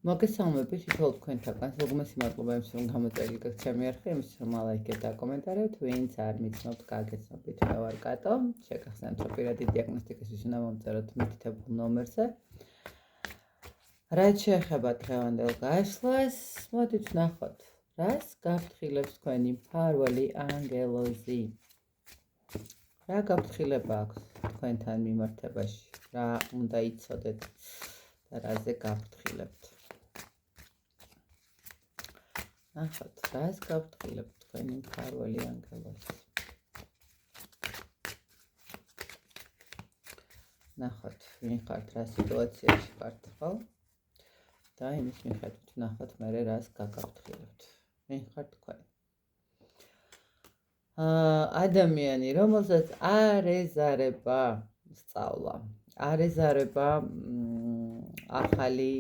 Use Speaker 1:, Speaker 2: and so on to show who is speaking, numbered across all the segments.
Speaker 1: მოგესალმებით, თითოეულ თქვენთაგანს. Უღმესი მადლობა იმისთვის, რომ გამოწერილი გაქვთ ჩემი არხი, იმისთვის, რომ ლაიქეთ და კომენტარებთ. ვინც არ მიცნობთ, გაგეცნობით, მე ვარ კატო. შეგახსენებთ, რომ პირადი დიაგნოსტიკისთვის უნდა მომწეროთ მითითებულ ნომერზე. რაც შეეხება დღევანდელ გაშლას, მოდით ვნახოთ, რას გაფრთხილებს თქვენი მფარველი ანგელოზი. რა გაფრთხილება აქვს თქვენთან მიმართებაში, რა უნდა იცოდეთ და რაზე გაფრთხილებთ. ნახოთ, რას გაფრთხილებთ თქვენი მფარველი ანგელოზი. ნახოთ, ვინ ხართ, რა სიტუაციაში ხართ, ხო? და იმის მიხედვით ნახოთ, მე რას გაგაფრთხილებთ. ვინ ხართ თქვენ? ადამიანი, რომელსაც არ ეზარება სწავლა, არ ეზარება ახალი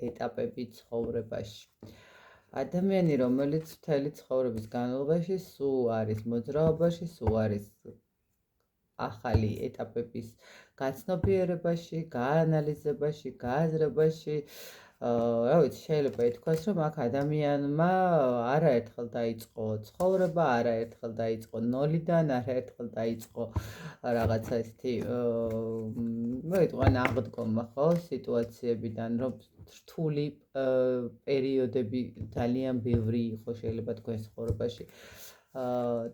Speaker 1: ეტაპები ცხოვრებაში. ადამიანი, რომელიც მთელი ცხოვრების განმავლობაში სულ არის მოძრაობაში, სულ არის ახალი ეტაპების გაცნობიერებაში, გაანალიზებაში, გააზრებაში. რა ვიცი, შეიძლება ითქვას, რომ აქ ადამიანმა არაერთხელ დაიწყო ცხოვრება, არაერთხელ დაიწყო ნოლიდან, არაერთხელ დაიწყო რაღაცა ესეთი მოიტყვენ აღდგომა, ხო, სიტუაციებიდან, რომ რთული პერიოდები ძალიან ბევრი იყო შეიძლება თქვენ ცხოვრებაში.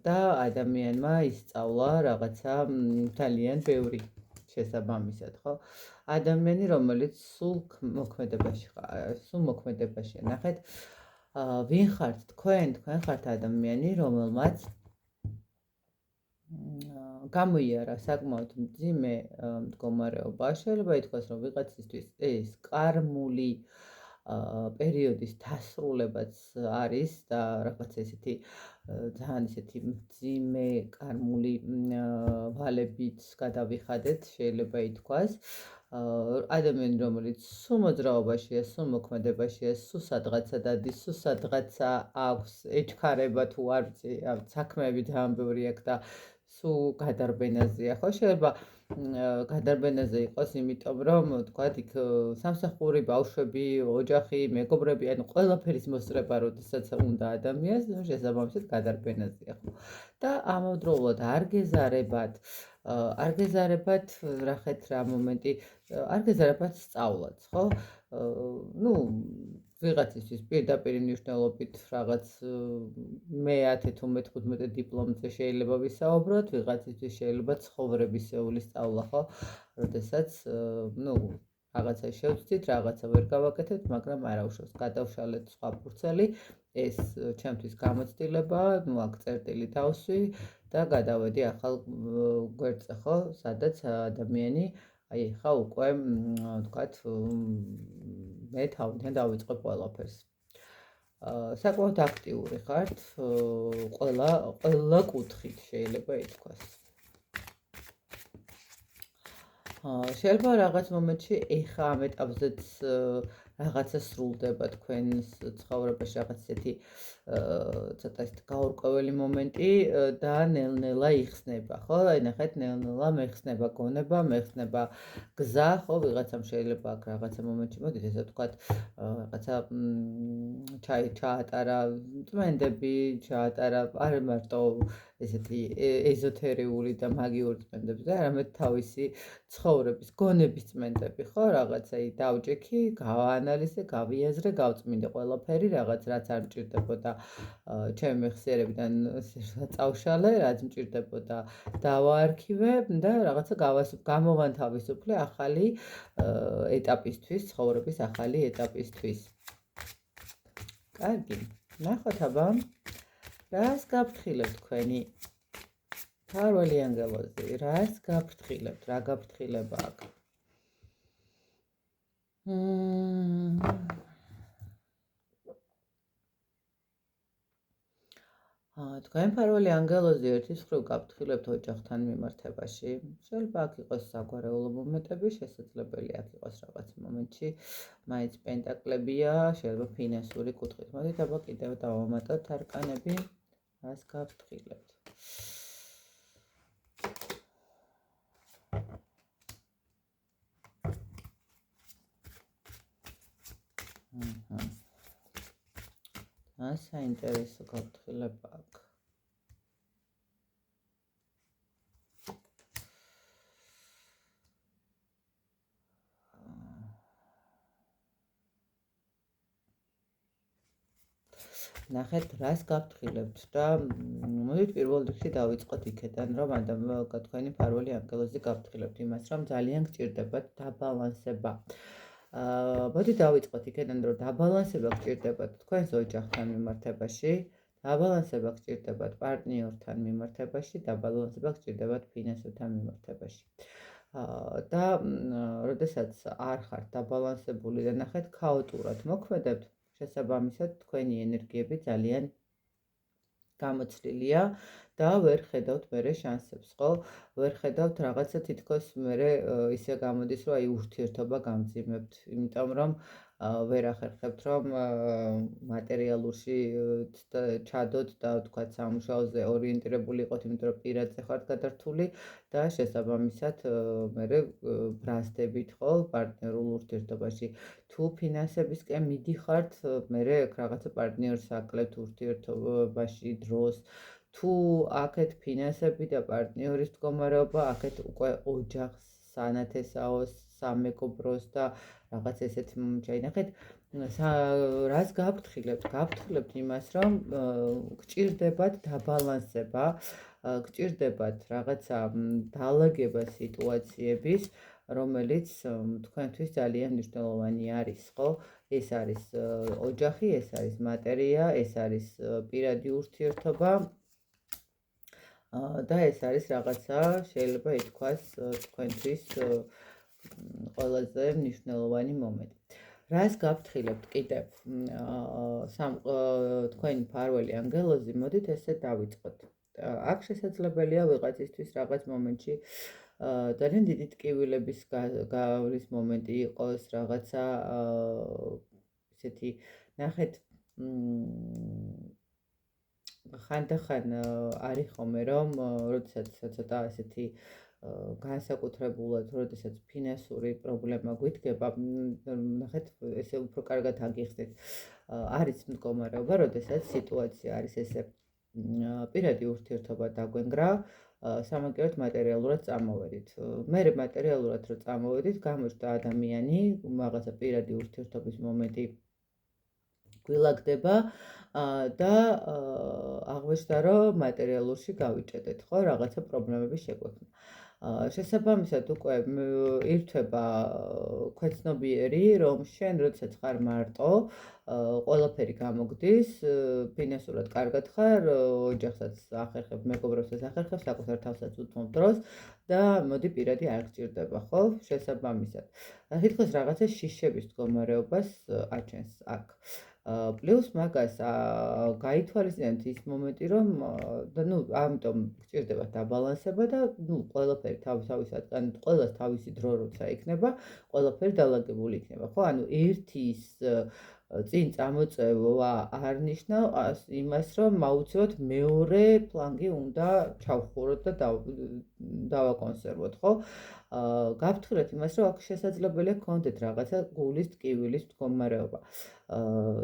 Speaker 1: და ადამიანმა ისწავლა რაღაცა ძალიან ბევრი შესაბამისად, ხო? ადამიანი, რომელიც სულ მოქმედებაშია. ნახეთ, ვინ ხართ თქვენ? თქვენ ხართ ადამიანი, რომელმაც გამოიარა საკმაოდ მძიმე მდგომარეობა. შეიძლება ითქვას, რომ ვიღაცისთვის ეს კარმული პერიოდის დასრულებაც არის და რაღაც ესეთი ძალიან ესეთი მძიმე კარმული ვალებით გადავიხადეთ, შეიძლება ითქვას. ადამიანი, რომელიც სულ მოძრაობაშია, სულ მოქმედებაშია, სულ სადღაცა დადის, სულ სადღაცა აქვს, ეჩქარება თუ არ ვიცი, საქმეები ძალიან ბევრი აქვს და სულ გადარბენაზეა, ხო? შეიძლება გადარბენაზე იყოს, იმიტომ რომ თქვათ, იქ სამსახური, ბავშვები, ოჯახი, მეგობრები, ანუ ყველაფერის მოსწრება, როდესაც უნდა ადამიანს, შესაბამისად გადარბენაზეა, ხო? და ამავდროულად არ გეზარებათ, რახეთ რა მომენტი, არ გეზარებათ სწავლაც, ხო? ვიღაცისთვის პირდაპირ მნიშვნელობით რაღაც მე-10-15 დიპლომზე შეიძლება ვისაუბროთ, ვიღაცისთვის შეიძლება ცხოვრებისეული სწავლა, ხო? როდესაც, რაღაცა შევცდით, რაღაცა ვერ გავაკეთებთ, მაგრამ არ აუშავს, გადავშალეთ სხვა ფურცელი, ეს ჩემთვის გამოცდილება, აქ წერტილი დავსვი და გადავედი ახალ გვერდზე, ხო? სადაც ადამიანი აი ხა უკვე თქვათ მე თავიდან დავიწყებ ყველაფერს. საკმაოდ აქტიური ხართ, ყველა კუთხით შეიძლება ითქვას. შეიძლება რაღაც მომენტში ეხა ამ ეტაპზეც რაღაცა სრულდება თქვენს ცხოვრებაში, რაღაც ესეთი ცოტა ისეთი გაურკვეველი მომენტი და ნელ-ნელა იხსნება, ხო? აი ნახეთ, ნელ-ნელა მეხსნება გონება, მეხსნება გზა, ხო? ვიღაცამ შეიძლება აქ რაღაცა მომენტში, მოდით ესე ვთქვათ, რაღაცა ჩაატარა წმენდები, ჩაატარა არ მარტო ესეთი ეზოთერიული და მაგიური წმენდები და არამედ თავისი ცხოვრების, გონების წმენდები, ხო? რაღაცა დავჭექი, გავაანალიზე, გავიაზრე, გავწმინდე ყველაფერი, რაღაც რაც არ მჭირდებოდა ჩემი მეხსიერებიდან წავშალე, რაც მჭირდებოდა დავაარქივე და რაღაცა გამოვანთავისუფლე ახალი ეტაპისთვის, ცხოვრების ახალი ეტაპისთვის. კარგი, ნახოთ აბა, რას გაფრთხილებთ თქვენი მფარველი ანგელოზი, რას გაფრთხილებთ, რა გაფრთხილება აქვს? თქვენ მფარველი ანგელოზი ერთის მხრივ გაფრთხილებთ ოჯახთან მიმართებაში. შეიძლება აქ იყოს საგვარეულო მომენტები, შესაძლებელია აქ იყოს რაღაც მომენტში, მაინც პენტაკლებია, შეიძლება ფინანსური კუთხით. მოდით აბა კიდევ დავამატოთ არკანები, რას გაფრთხილებთ. აჰა. საინტერესო გაფრთხილება აქვს. ნახეთ, რას გაფრთხილებთ და მოდით პირველ რიგში დავიწყოთ იქიდან, რომ თქვენი ფარველი ანგელოზი გაფრთხილებთ იმას, რომ ძალიან გჭირდებათ დაბალანსება. მოდით დავიწყოთ იქიდან, რომ დაბალანსება გჭირდებათ თქვენს ოჯახთან მიმართებაში, დაბალანსება გჭირდებათ პარტნიორთან მიმართებაში, დაბალანსება გჭირდებათ ფინანსებთან მიმართებაში. და როდესაც არ ხართ დაბალანსებული და ნახეთ, ქაოტურად მოქმედებთ, შესაბამისად თქვენი ენერგიები ძალიან გამოცლილია და ვერ ხედავთ მერე შანსებს, ხო? ვერ ხედავთ რაღაცა თითქოს მერე ისე გამოდის, რომ აი ურთიერთობა გამძიმებთ, იმიტომ რომ ვერ ახერხებთ, რომ მატერიალურში ჩადოთ და თქვა სამუშაოზე ორიენტირებული იყოთ, იმიტომ რომ პირადზე ხართ გადართული და შესაბამისად მერე ბრაზდებით, ხო, პარტნიორულ ურთიერთობაში. თუ ფინანსებისკენ მიდიხართ, მერე რაღაცა პარტნიორს აკლებთ ურთიერთობაში დროს. თუ აქეთ ფინანსები და პარტნიორის მდგომარეობა, აქეთ უკვე ოჯახს, სანათესაოს, სამეგობროს და რაღაც ესეთ ჩაინახეთ. რას გაფრთხილებთ? გაფრთხილებთ იმას, რომ გჭირდებათ დაბალანსება, გჭირდებათ რაღაცა დაალაგება სიტუაციების, რომელიც თქვენთვის ძალიან მნიშვნელოვანი არის, ხო? ეს არის ოჯახი, ეს არის მატერია, ეს არის პირადი ურთიერთობა და ეს არის რაღაცა, შეიძლება ითქვას, თქვენთვის ყველაზე მნიშვნელოვანი მომენტი. რას გაფრთხილებთ კიდევ? თქვენი ფარველი ანგელოზი, მოდით ესე დავიწყოთ. აქ შესაძლებელია ვიღაცისთვის რაღაც მომენტში ძალიან დიდი ტკივილების გავლის მომენტი იყოს, რაღაცა ესეთი ნახეთ ხანდახან არის ხოლმე, რომ როდესაც ცოტა ესეთი განსაკუთრებულად, როდესაც ფინანსური პრობლემა გვითგება, ნახეთ, ესე უფრო კარგად აგიხსნით. არის მდგომარეობა, როდესაც სიტუაცია არის ესე პირადი ურთიერთობა დაგვენგრა, სამაგიეროდ მატერიალურად წამოვედით. მერე მატერიალურად რო წამოვედით, გამოჩნდა ადამიანი, რაღაცა პირადი ურთიერთობის მომენტი გვილაგდება და აღმოჩნდა, რომ მატერიალურში გავიჭედეთ, ხო, რაღაცა პრობლემები შეგვექმნა. შესაბამისად უკვე ირთვება ქვეცნობიერი, რომ შენ როდესაც ხარ მარტო, ყველაფერი გამოგდის, ფინანსურად კარგად ხარ, ოჯახსაც ახერხებ, მეგობრებსაც ახერხებ, საკუთარ თავსაც უთმობ დროს და მოდი პირადი არ გჭირდება, ხო? შესაბამისად. თითქოს რაღაცა შიშების მდგომარეობას აჩენს აქ. პლუს მაგას გაითვალისწინებთ ის მომენტი, რომ ამიტომ გჭირდება დაბალანსება და ყველაფერი თავისად, ყველას თავისი დრო როცა იქნება, ყველაფერი დალაგებული იქნება, ხო? ანუ ერთის წინ წამოწევა არ ნიშნავს იმას, რომ აუცილებლად მეორე ფლანგი უნდა ჩავხუროთ და დავაკონსერვოთ, ხო? გაფრთხილეთ იმას, რომ აქ შესაძლებელია გქონდეთ რაღაცა გულის ტკივილის მდგომარეობა.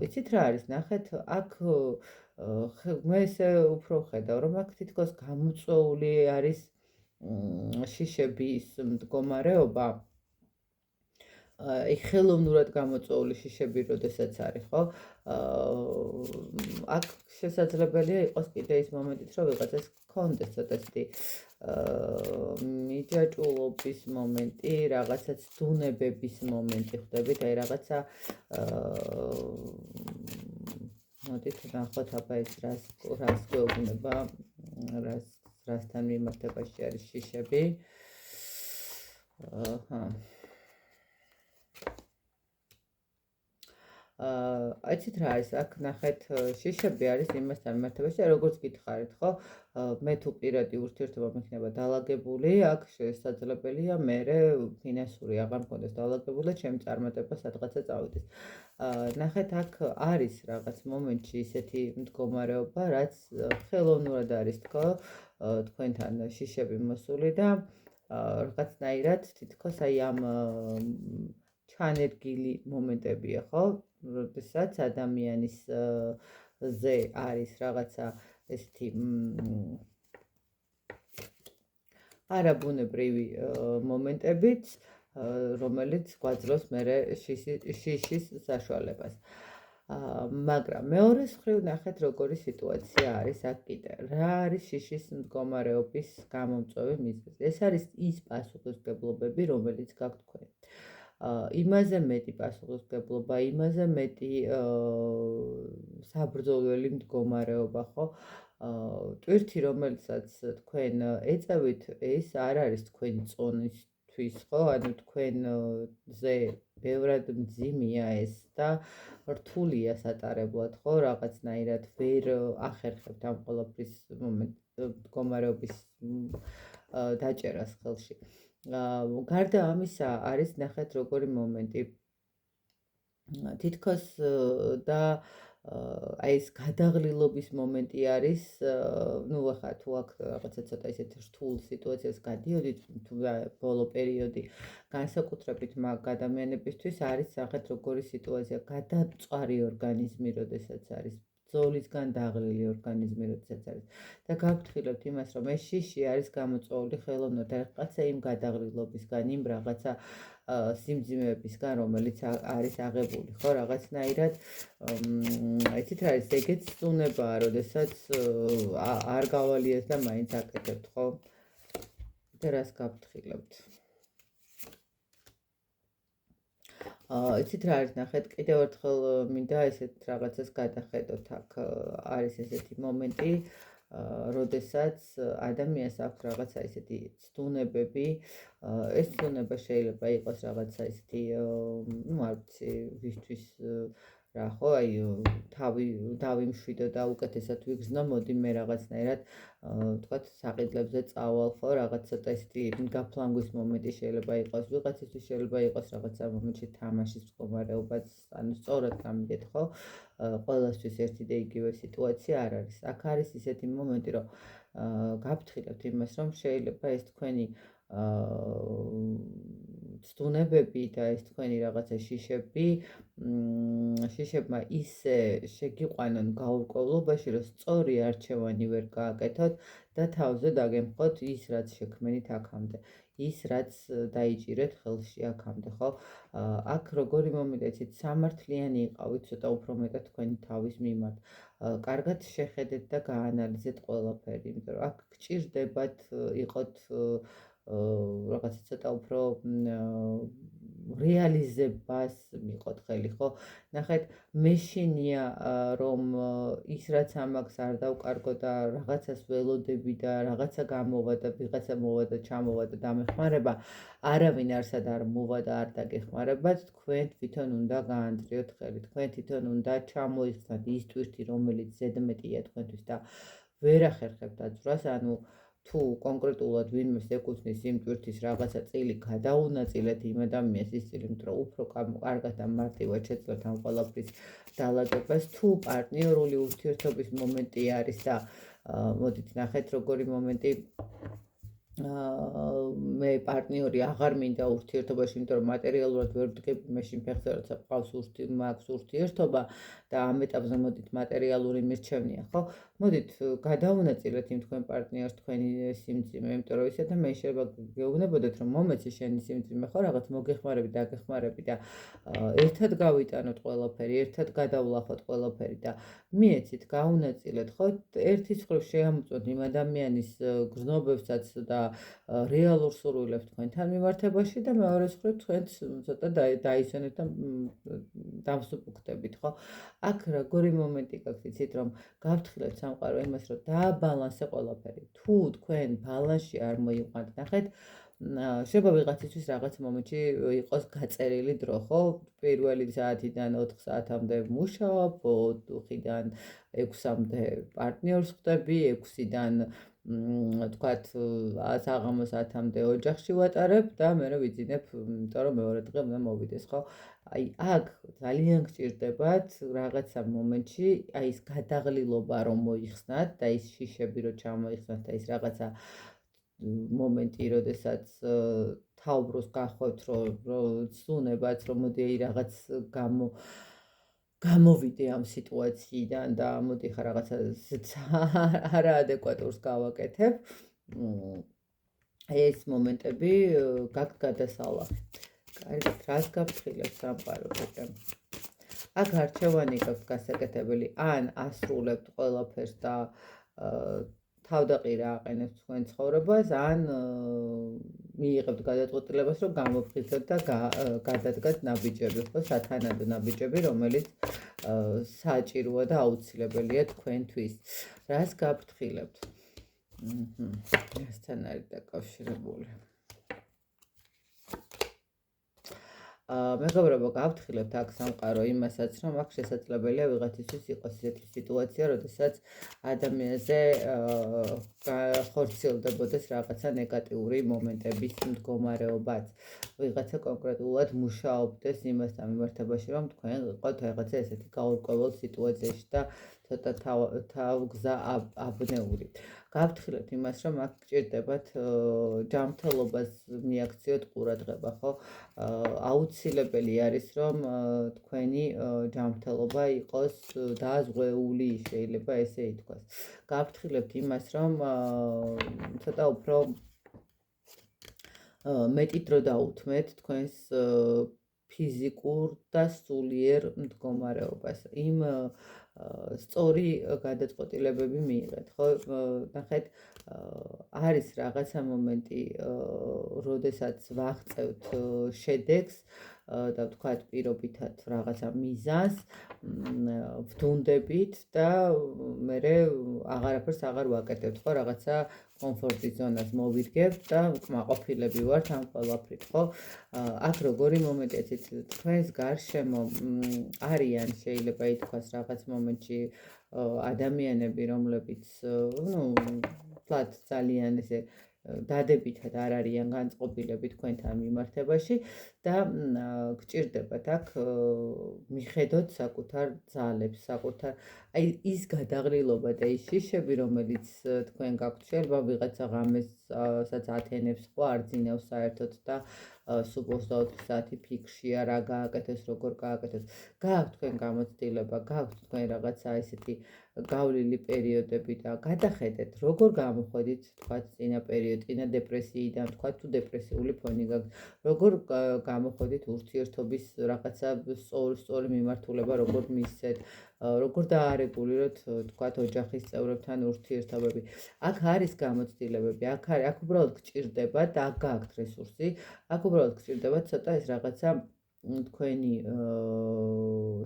Speaker 1: იცით რა არის, ნახეთ, აქ მე ესე უფრო ხედავ, რომ აქ თითქოს გამოწვეული არის შიშების მდგომარეობა. ხელოვნურად გამოწვეული შიშები, როდესაც არის, ხო? აქ შესაძლებელია იყოს კიდე ის მომენტიც, რომ ვიღაცას გქონდეს ცოტათი მიჯაჭვულობის მომენტი, რაღაცა ცდუნებების მომენტი ხვდებით, აი რაღაცა მოდით ნახოთ აბა ეს რას გვეუბნება, რასთან მიმართებაში არის შიშები. იცით რა არის, აქ ნახეთ, შიშები არის იმასთან მიმართებაში, როგორც გითხარით, ხო? მე თუ პირადი ურთიერთობა მექნება დალაგებული, აქ შესაძლებელია მერე ფინანსური აღარ მქონდეს დალაგებული, ჩემი წარმატება სადღაცა წავიდეს. ნახეთ, აქ არის რაღაც მომენტში ისეთი მდგომარეობა, რაც ხელოვნურად არის თქვენთან შიშები მოსული და რაღაცნაირად თითქოს აი ამ ჩანერგილი მომენტებია, ხო? როდესაც ადამიანის ზე არის რაღაცა ესეთი არაბუნებრივი მომენტებიც, რომელიც გვაძლევს მერე შიშის საშუალებას. მაგრამ მეორეს მხრივ ნახეთ, როგორი სიტუაცია არის აქ კიდე. რა არის შიშის მდგომარეობის გამომწვევი მიზეზი? ეს არის ის პასუხისმგებლობები, რომელიც გაქვთ თქვენ. იმაზე მეტი პასუხისმგებლობა, იმაზე მეტი საბრძოლველი მდგომარეობა, ხო? ტვირთი, რომელსაც თქვენ ეწევით, ეს არ არის თქვენი წონისთვის, ხო? ანუ თქვენზე ბევრად მძიმეა ეს და რთულია სატარებლად, ხო? რაღაცნაირად ვერ ახერხებთ ამ ყველაფრის მდგომარეობის დაჭერას ხელში. გარდა ამისა, არის ნახეთ როგორი მომენტი. თითქოს და აი ეს გადაღლილობის მომენტი არის, ну ახლა თუ აქ რაღაცა ცოტა ისეთ რთულ სიტუაციას გადიოდით, თუ ბოლო პერიოდი განსაკუთრებით მაგ ადამიანებისთვის არის ნახეთ როგორი სიტუაცია, გადამწვარი ორგანიზმი, როდესაც არის ბრძოლისგან დაღლილი ორგანიზმი, როდესაც არის და გავფრთხილებთ იმას, რომ ეს შიში არის გამოწვეული ხელოვნურად რაღაცა იმ გადაღლილობისგან, იმ რაღაცა სიმძიმეებისგან, რომელიც არის აღებული, ხო, რაღაცნაირად იცით რა არის, ეგეც ზუნებაა, როდესაც არ გავალიეთ და მაინც აკეთებთ, ხო? და რას გავფრთხილებთ? იცით რა არის, ნახეთ, კიდევ ერთხელ მინდა ესეთ რაღაცას გადახედოთ. აქ არის ესეთი მომენტი, როდესაც ადამიანს აქვს რაღაცა ესეთი ცდუნებები, ეს ცდუნება შეიძლება იყოს რაღაცა ესეთი, ну არ ვიცი, ვისთვის რა ხო, აი თავი დავიმშვიდო და უკეთესად ვიგრძნო, მოდი მე რაღაცნაირად ვთქვათ, საყიდლებზე წავალ, ხო, რაღაც ცოტა ესეთი გაფლანგვის მომენტი შეიძლება იყოს, ვიღაცისთვის შეიძლება იყოს რაღაცა მომენტში თამაშის მდგომარეობაც, ანუ სწორად გამიგეთ, ხო? ყველასთვის ერთი და იგივე სიტუაცია არ არის. აქ არის ისეთი მომენტი, რომ გავფრთხილებთ იმას, რომ შეიძლება ეს თქვენი ცდუნებები და ეს თქვენი რაღაცა შიშებმა ისე შეგიყვანონ გაურკვევლობაში, რომ სწორი არჩევანი ვერ გააკეთოთ და თავზე დაგემხოთ ის, რაც შექმენით აქამდე, ის, რაც დაიჭირეთ ხელში აქამდე, ხო? აქ როგორი მომენტია, იცით, სამართლიანი იყავით ცოტა უფრო მეტად თქვენი თავის მიმართ. კარგად შეხედეთ და გაანალიზეთ ყველაფერი, იმიტომ რომ აქ გჭირდებათ იყოთ რაღაცა ცოტა უფრო რეალიზებას მიყოთ ხელი, ხო? ნახეთ, მეშინია რომ ის რაც ამაგს არ დავკარგო და რაღაცას ველოდები და რაღაცა გამოვა და ვიღაცა მოვა და ჩამოვა და დამეხმარება, არავინ არსად არ მოვა და არ დაგეხმარებათ, თქვენ თვითონ უნდა გაანწრიოთ ხელი, თქვენ თვითონ უნდა ჩამოიხსნათ ის ტვირთი, რომელიც ზედმეტია თქვენთვის და ვერ ახერხებთ დაწვრას, ანუ თუ კონკრეტულად ვინმეს ეკუთვნის იმ ტვირთის რაღაცა წილი გადაუნაწილეთ იმ ადამიანს ის წილი, იმიტომ რომ უფრო კარგად და მარტივად შეძლოთ ამ ყველაფრის დალაგებას, თუ პარტნიორული ურთიერთობის მომენტი არის და მოდით ნახეთ როგორი მომენტი მე პარტნიორი აღარ მინდა ურთიერთობაში, იმიტომ რომ მატერიალურად ვერ ვდგები მაშინ ფეხზე, როცა ყავს მაქვს ურთიერთობა და ამ ეტაპზე მოდით მატერიალური მირჩევნია, ხო? მოდით გადაუნაწილეთ იმ თქვენ პარტნიორს თქვენი სიმძიმე, იმიტომ რომ ის ადამიანი შეიძლება გეუბნებოდეთ, რომ მომეცი შენი სიმძიმე, ხო, რაღაც მოგეხმარები და აგეხმარები და ერთად გავიტანოთ ყველაფერი, ერთად გადავლახოთ ყველაფერი და მიეცით, გაუნაწილეთ, ხო? ერთის მხრივ შეამოწმოთ იმ ადამიანის გრძნობებსაც და რეალურ სურვილებს თქვენთან მიმართებაში და მეორეს მხრივ თქვენც ცოტა დაისვენეთ და დავსუფუქდებით, ხო? აქ როგორი მომენტი გაქვთ, იცით, რომ გავფრთხილებთ სამყარო იმას, რომ დააბალანსე ყველაფერი. თუ თქვენ ბალანსში არ მოიყვანთ, ნახეთ, შეიძლება ვიღაცისთვის რაღაც მომენტში იყოს გაწერილი დრო, ხო? პირველი საათიდან 4 საათამდე მუშაობ, 5-დან 6-მდე პარტნიორს ხვდები, 6-დან თქვათ საღამოს 10-მდე ოჯახში ვატარებ და მე ვიძინებ, იმიტომ რომ მეორე დღე უნდა მოვიდეს, ხო? აი აქ ძალიან გჭირდებათ რაღაცა მომენტში, აი ეს გადაღლილობა რომ მოიხსნათ და ის შიშები რომ ჩამოიხსნათ და ის რაღაცა მომენტი, როდესაც თაუბროს გახვევთ, რომ ცუნებაც, რომ მოდი აი რაღაც გამოვიდე ამ სიტუაციიდან და მოდი ხა რაღაცა არაადეკვატურს გავაკეთებ. ეს მომენტები გაქვთ გადასალახი. კარგად, რას გაფრთხილებს სამყარო? აქ არჩევანი გაქვთ გასაკეთებელი, ან ასრულებთ ყველაფერს და თავდაყირა აყენებთ თქვენ ცხოვრებას, ან მიიღებთ გადაწყვეტილებას, რომ გამოფხიზოთ და გადადგათ ნაბიჯები, ხო, სათანადო ნაბიჯები, რომელიც საჭიროა და აუცილებელია თქვენთვის. რას გაფრთხილებთ? ესთან არის დაკავშირებული. მეგობრებო, გავფრთხილებთ აქ სამყარო იმასაც, რომ აქ შესაძლებელია ვიღაცისთვის იყოს ისეთი სიტუაცია, როდესაც ადამიანზე ხორციელდებოდეს რაღაცა ნეგატიური მომენტების მდგომარეობაც. ვიღაცა კონკრეტულად მუშაობდეს იმასთან მიმართებაში, რომ თქვენ იყოთ რაღაცა ესეთი გაურკვეველ სიტუაციაში და ცოტა თავგზა აბნეული. გავფრთხილებთ იმას, რომ აქ გჭირდებათ ჯანმრთელობას მიაქციოთ ყურადღება, ხო? აუცილებელი არის, რომ თქვენი ჯანმრთელობა იყოს დაზღვეული, შეიძლება ესე ითქვას. გავფრთხილებთ იმას, რომ ცოტა უფრო მეტი დრო დაუთმეთ თქვენს ფიზიკურ და სულიერ მდგომარეობას. იმ სწორი გადაწყვეტილებები მიიღეთ, ხო? ნახეთ, არის რაღაცა მომენტი, როდესაც ვაღწევთ შედეგს და ვთქვათ პირობითად რაღაცა მიზანს, ვდუნდებით და მერე აღარაფერს აღარ ვაკეთებთ, ხო? რაღაცა კომფორტის ზონას მოვიდგებთ და კმაყოფილები ვართ ამ ყველაფრით, ხო? აქ როგორი მომენტია, თქვენს გარშემო არიან, შეიძლება ითქვას რაღაც მომენტში ადამიანები, რომლებიც, ვთქვათ, ძალიან ესე დადებითად არ არიან განწყობილები თქვენთან მიმართებაში და გჭირდებათ აქ მიხედოთ საკუთარ ძალებს, საკუთარ აი ის გადაღლილობა და ის შიშები, რომელიც თქვენ გაქვთ, შეიძლება ვიღაცა ღამესაც ათენებს, ხო, არ ძინავს საერთოდ და სულ 24 საათი ფიქრშია, რა გააკეთოს, როგორ გააკეთოს. გააქვთ თქვენ გამოცდილება, გააქვთ თქვენ რაღაცა ესეთი გავლილი პერიოდები და გადახედეთ, როგორ გამოходით, თქვათ, წინა პერიოდი, წინა დეპრესიიდან, თქვათ, თუ დეპრესიული ფონი გაქვთ, როგორ გამოходით ურთიერთობის რაღაცა სწორი მიმართულება, როგორ მისცეთ, როგორ დაარეგულიროთ, თქვათ, ოჯახის წევრებთან ურთიერთობები. აქ არის გამოცდილებები, აქ უბრალოდ გჭირდებათ, აქ გააქვთ რესურსი, აქ უბრალოდ გჭირდებათ ცოტა ეს რაღაცა თქვენი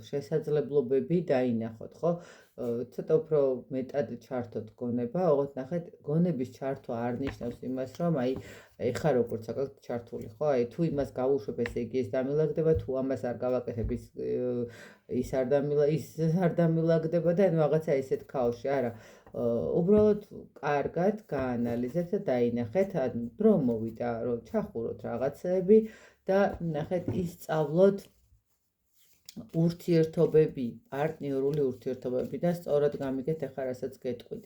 Speaker 1: შესაძლებლობები დაინახოთ, ხო? ცოტა უფრო მეტად ჩართოთ გონება, ოღონდ ნახეთ, გონების ჩართვა არ ნიშნავს იმას, რომ აი ეხა როგორც აქ ჩართული, ხო? აი თუ იმას გავუშვებ, ესე იგი ეს დამილაგდება, თუ ამას არ გავაკეთებ, ის არ დამილაგდება და ანუ რაღაცა ესეთ ქაოსში, არა. უბრალოდ კარგად გაანალიზეთ და დაინახეთ, ანუ დრო მოვიდა, რომ ჩახუროთ რაღაცეები და ნახეთ, ისწავლოთ ურთიერთობები, პარტნიორული ურთიერთობები და სწორად გამიგეთ ახლა რასაც გეტყვით.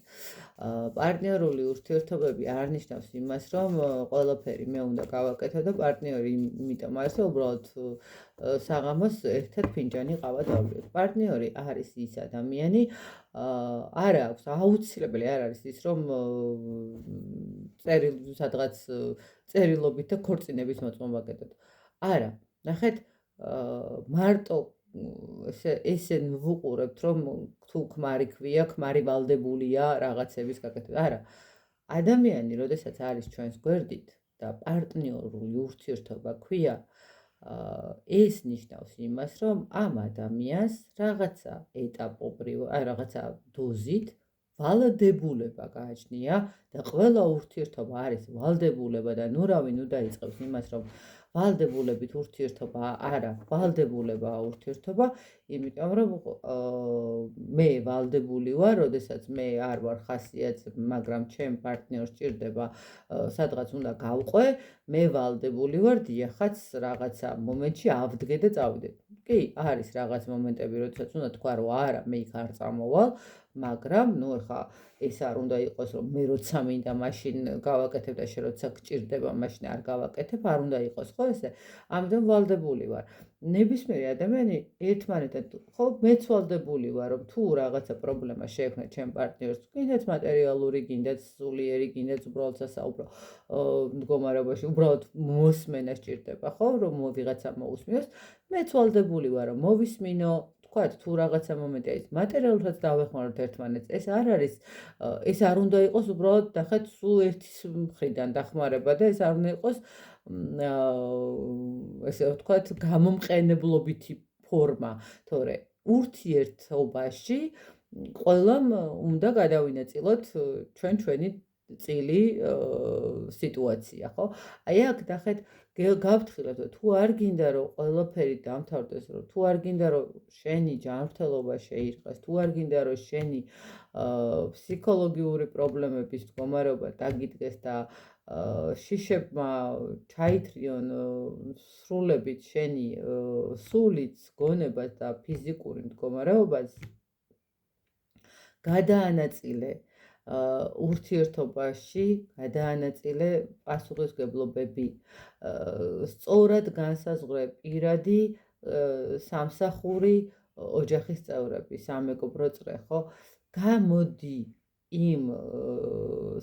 Speaker 1: პარტნიორული ურთიერთობები არ ნიშნავს იმას, რომ ყველაფერი მე უნდა გავაკეთო და პარტნიორი იმიტომ არის, რომ უბრალოდ საღამოს ერთად ფინჯანი ყავა დავლიოთ. პარტნიორი არის ის ადამიანი, არ აქვს აუცილებელი არ არის ის, რომ სადღაც წერილობით და ქორწინების მოწმობა გეტოთ. არა, ნახეთ, მარტო ესე ვუყურებთ, რომ თუ ქმარი ქვია, ქმარი ვალდებულია რაღაცების გაკეთება. არა. ადამიანი, როდესაც არის ჩვენს გვერდით და პარტნიორული ურთიერთობა ქვია, ეს ნიშნავს იმას, რომ ამ ადამიანს რაღაცა ეტაპობრივ, რაღაცა დოზით ვალდებულება გააჩნია და ყველა ურთიერთობა არის ვალდებულება და ნურავი ნუ დაიწყებს იმას, რომ ვალდებულებით ურთიერთობა არა, ვალდებულება ურთიერთობა, იმიტომ რომ მე ვალდებული ვარ, როდესაც მე არ ვარ ხასიათზე, მაგრამ ჩემ პარტნიორს ჭირდება სადღაც უნდა გავყვე, მე ვალდებული ვარ დიახაც რაღაცა მომენტში ავდგე და წავიდე. კი, არის რაღაც მომენტები, როდესაც უნდა თქვა, რომ არა, მე იქ არ წამოვალ, მაგრამ ნუ ეხა ეს არ უნდა იყოს რომ მე როცა მინდა მაშინ გავაკეთებ და შენ როცა გჭირდება მაშინ არ გავაკეთებ, არ უნდა იყოს ხო ესე? ამიტომ ვალდებული ვარ. ნებისმიერი ადამიანი ერთმანეთთან ხო მეც ვალდებული ვარ რომ თუ რაღაცა პრობლემა შეექმნა ჩემ პარტნიორს, გინდაც მატერიალური, გინდაც სულიერი, გინდაც უბრალოდ სასაუბრო მდგომარეობაში, უბრალოდ მოსმენა სჭირდება ხო რომ ვიღაცა მოусმინოს, მეც ვალდებული ვარ რომ მოვისმინო, თქვათ თუ რაღაცა მომენტი არის მატერიალურად დავეხმაროთ ერთმანეთს, ეს არ უნდა იყოს უბრალოდ ნახეთ სულ ერთის მხრიდან დახმარება და ეს არ უნდა იყოს ესე ვთქვათ გამომყენებლობითი ფორმა, თორე ურთიერთობაში ყველამ უნდა გადავინაწილოთ ჩვენი წილი სიტუაცია, ხო? აი აქ ნახეთ გავფრთხილებ, თუ არ გინდა რომ ყველაფერი დამთავრდეს, რომ თუ არ გინდა რომ შენი ჯანმრთელობა შეირყეს, თუ არ გინდა რომ შენი ფსიქოლოგიური პრობლემების მდგომარეობა დაგიდგეს და შიშებმა ჩაითრიონ სრულებით შენი სულიც, გონებას და ფიზიკური მდგომარეობას, გადაანაწილე ურთიერთობაში, გადაანაწილე პასუხისმგებლობები, სწორად განსაზღვრე პირადი სამსახური ოჯახის წევრები, სამეგობრო წრე, ხო? გამოდი იმ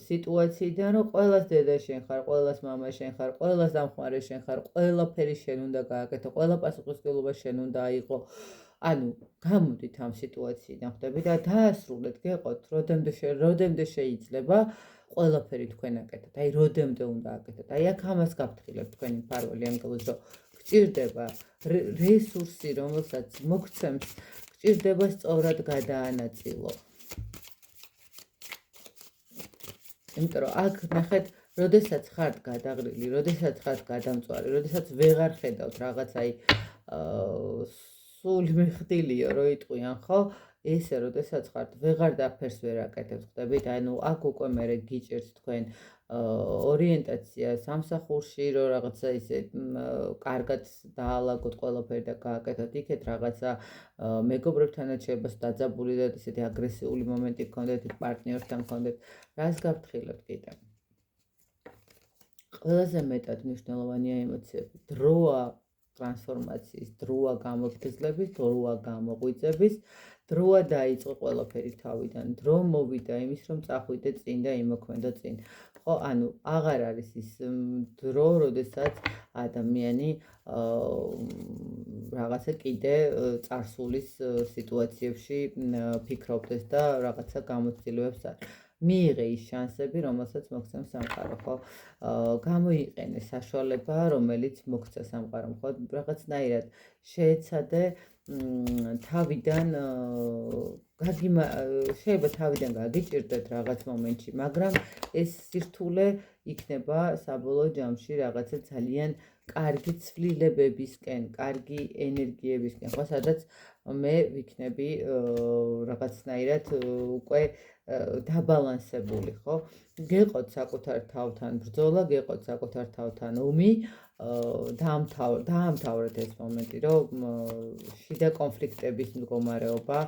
Speaker 1: სიტუაციიდან, რომ ყველას დედა შენ ხარ, ყველას მამა შენ ხარ, ყველას დამხმარე შენ ხარ, ყველაფერი შენ უნდა გააკეთო, ყველა პასუხისმგებლობა შენ უნდა აიღო. ანუ გამოდით ამ სიტუაციიდან ხვდები და დაასრულეთ, გეყოთ, როდემდე შეიძლება ყველაფერი თქვენ აკეთოთ. აი როდემდე უნდა აკეთოთ. აი აქ ამას გავფრთხილებ თქვენი მფარველი ანგელოზ, რომ გჭირდება რესურსი, რომელსაც მოგცემს, გჭირდება სწორად გადაანაწილო. იმიტომ რომ აქ ნახეთ, როდესაც ხართ გადაღრილი, როდესაც ხართ გადამწვარი, როდესაც ვეღარ ხედავთ რაღაც აი სული მიხდილიო რო იტყვიან, ხო? ესე როდესაც ხართ ვეღარ დაფერს ვერ აკეთებთ, ხვდებით? ანუ აქ უკვე მერე გიჭირთ თქვენ ორიენტაცია სამსახურში, რომ რაღაცა ისე კარგად დაალაგოთ ყველაფერი და გააკეთოთ იქეთ რაღაცა მეგობრებთანაც შეიძლება დაძაბული და ისეთი აგრესიული მომენტი გქონდეთ, პარტნიორთან გქონდეთ, რას გავფრთხილებთ კიდე? ყველაზე მეტად მნიშვნელოვანია ემოციები, დროა ტრანსფორმაციის, დროა გამოფხიზლების, დროა გამოღვიძების, დროა დაიწყო ყველაფერი თავიდან, დრო მოვიდა იმის რომ წახვიდე წინ და იმოქმედო წინ. ხო, ანუ აღარ არის ის დრო, როდესაც ადამიანი რაღაცა კიდე წარსულის სიტუაციებში ფიქრობდეს და რაღაცა გამოცდილებებს არ მიიღე ის შანსები, რომელსაც მოგცემს სამყარო, ხო? გამოიყენე საშუალება, რომელიც მოგცა სამყარომ, ხო? რაღაცნაირად შეეცადე თავიდან შეიძლება თავიდან გაგიჭირდეთ რაღაც მომენტში, მაგრამ ეს სირთულე იქნება საბოლოო ჯამში რაღაცა ძალიან კარგი ცვლილებებისკენ, კარგი ენერგიებისკენ, ხო, სადაც მე ვიქნები რაღაცნაირად უკვე დაბალანსებული, ხო? გეყოთ საკუთარ თავთან ბრძოლა, გეყოთ საკუთარ თავთან ომი, დაამთავრეთ ეს მომენტი, რომ შიდა კონფლიქტების მდგომარეობა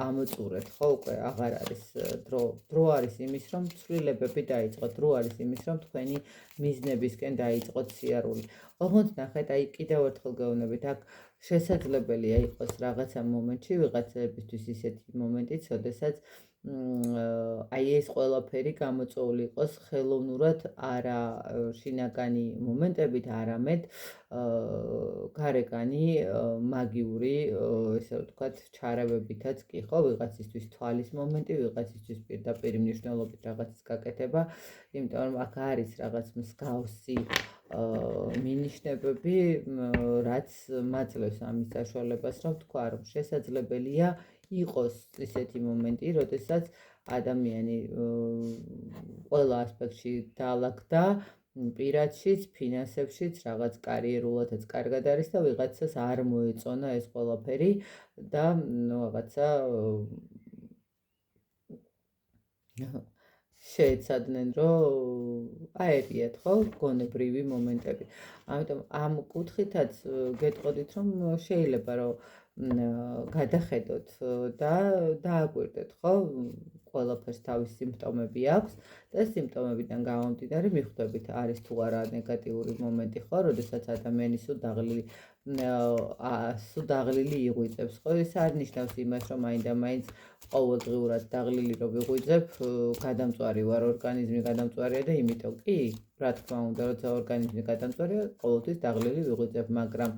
Speaker 1: ამოწურეთ, ხო, უკვე აღარ არის დრო არის იმის, რომ ცვლილებები დაიწყოთ, დრო არის იმის, რომ თქვენი მიზნებისკენ დაიწყოთ სიარული. ოღონდ ნახეთ, აი კიდევ ერთხელ გეუბნებით, აქ შესაძლებელია იყოს რაღაცა მომენტში ვიღაცებისთვის ისეთი მომენტიც, როდესაც აი ეს ყველაფერი გამოწვეული იყოს ხელოვნურად, არა შინაგანი მომენტებით, არამედ გარეგანი მაგიური, ესე ვთქვათ, ჩარევებითაც კი, ხო, ვიღაცისთვის თვალის მომენტი, ვიღაცისთვის პირდაპირ მნიშვნელობით რაღაცის გაკეთება, იმიტომ რომ აქ არის რაღაც მსგავსი მინიშნებები, რაც მაძლევს ამის საშუალებას, რომ თქვა, რომ შესაძლებელია იყოს ისეთი მომენტი, როდესაც ადამიანი ყველა ასპექტში დაალაგდა, პირადშიც, ფინანსებშიც, რაღაც კარიერულადაც კარგად არის და ვიღაცას არ მოეწონა ეს ყველაფერი და რაღაცა შეეცადნენ, რომ აერიათ, ხო, გონებრივი მომენტები. ამიტომ ამ კუთხითაც გეტყოდით, რომ შეიძლება რომ გადახედოთ და დააკვირდეთ, ხო, ყველაფერს თავის სიმპტომები აქვს და სიმპტომებიდან გამომდინარე მიხვდებით არის თუ არა ნეგატიური მომენტი, ხო, როდესაც ადამიანი სულ დაღლილი იღვიძებს, ხო, ეს არ ნიშნავს იმას, რომ მაინდა-მაინც ყოველდღიურად დაღლილი რომ ვიღვიძებ, გადამწვარი ვარ, ორგანიზმი გადამწვარია და იმიტომ კი, რა თქმა უნდა, როცა ორგანიზმი გადამწვარია, ყოველთვის დაღლილი ვიღვიძებ, მაგრამ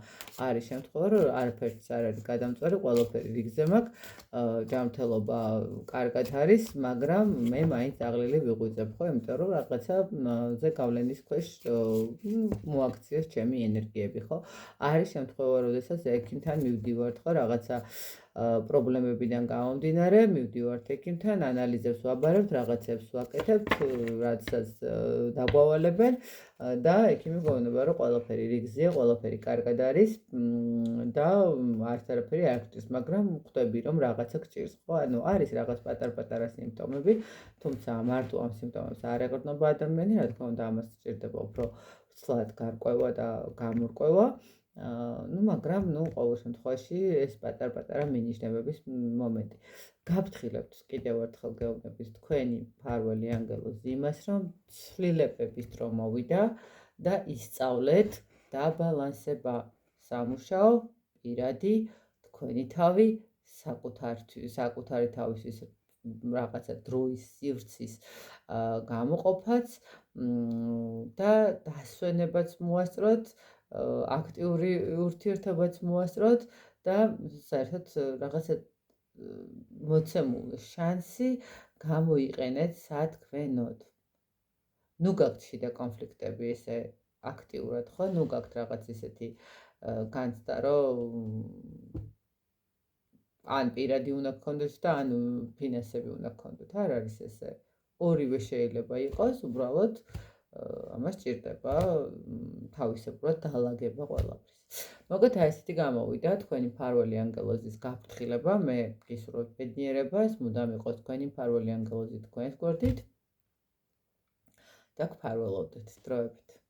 Speaker 1: არის შემთხვევა, რომ არაფერიც არ არის გადამწვარი, ყველაფერი რიგზე მაქვს, ჯანმრთელობა კარგად არის, მაგრამ მე მაინც დაღლილი ვიღვიძებ, ხო, იმიტომ რომ რაღაცაზე გავლენის ქვეშ მოაქციეს ჩემი ენერგიები, ხო? არის შემთხვევა, როდესაც ექიმთან მივდივართ, ხო, რაღაცა პრობლემებიდან გამომდინარე, მივდივართ ექიმთან, ანალიზებს ვაბარებთ, რაღაცებს ვაკეთებთ, რაცაც დაგვავალებენ და ექიმი გვეუბნება, რომ ყველაფერი რიგზეა, ყველაფერი კარგად არის და არც არაფერი არ გჭირს, მაგრამ ხვდები, რომ რაღაცა გჭირს, ხო? ანუ არის რაღაც პატარ-პატარა სიმპტომები, თუმცა მარტო ამ სიმპტომებს არ ეყრდნობა ადამიანი, რა თქმა უნდა, ამას სჭირდება უფრო ცლად გარკვევა და გამორკვევა. მაგრამ ყოველ შემთხვევაში ეს პატარ-პატარა მინიშნებების მომენტი. გაფრთხილებთ კიდევ ერთხელ გეუბნებით თქვენი მფარველი ანგელოზ იმას, რომ ცვლილებების დრო მოვიდა და ისწავლეთ დაბალანსება სამუშაო, პირადი, თქვენი თავი, საკუთარი თავის რაღაცა დროის სივრცის გამოყოფაც და დასვენებაც მოასწროთ, აქტიური ურთიერთობაც მოასწროთ და საერთოდ რაღაცა მოცემული შანსი გამოიყენეთ სათქმენოდ. ნუ გაქვთ შიდა კონფლიქტები ესე აქტიურად, ხო? ნუ გაქვთ რაღაც ისეთი განცდა, რომ ან პირადი უნდა გქონდეთ და ან ფინანსები უნდა გქონდეთ. არ არის ესე. ორივე შეიძლება იყოს, უბრალოდ ამას სჭირდება თავისებურად დალაგება ყველაფრის. მოგეთ ესეთი გამოვიდა თქვენი მფარველი ანგელოზის გაფრთხილება, მე გისურვებთ ბედნიერებას, მუდამ იყოს თქვენი მფარველი ანგელოზი თქვენს გვერდით და გფარველოდეთ დროებით.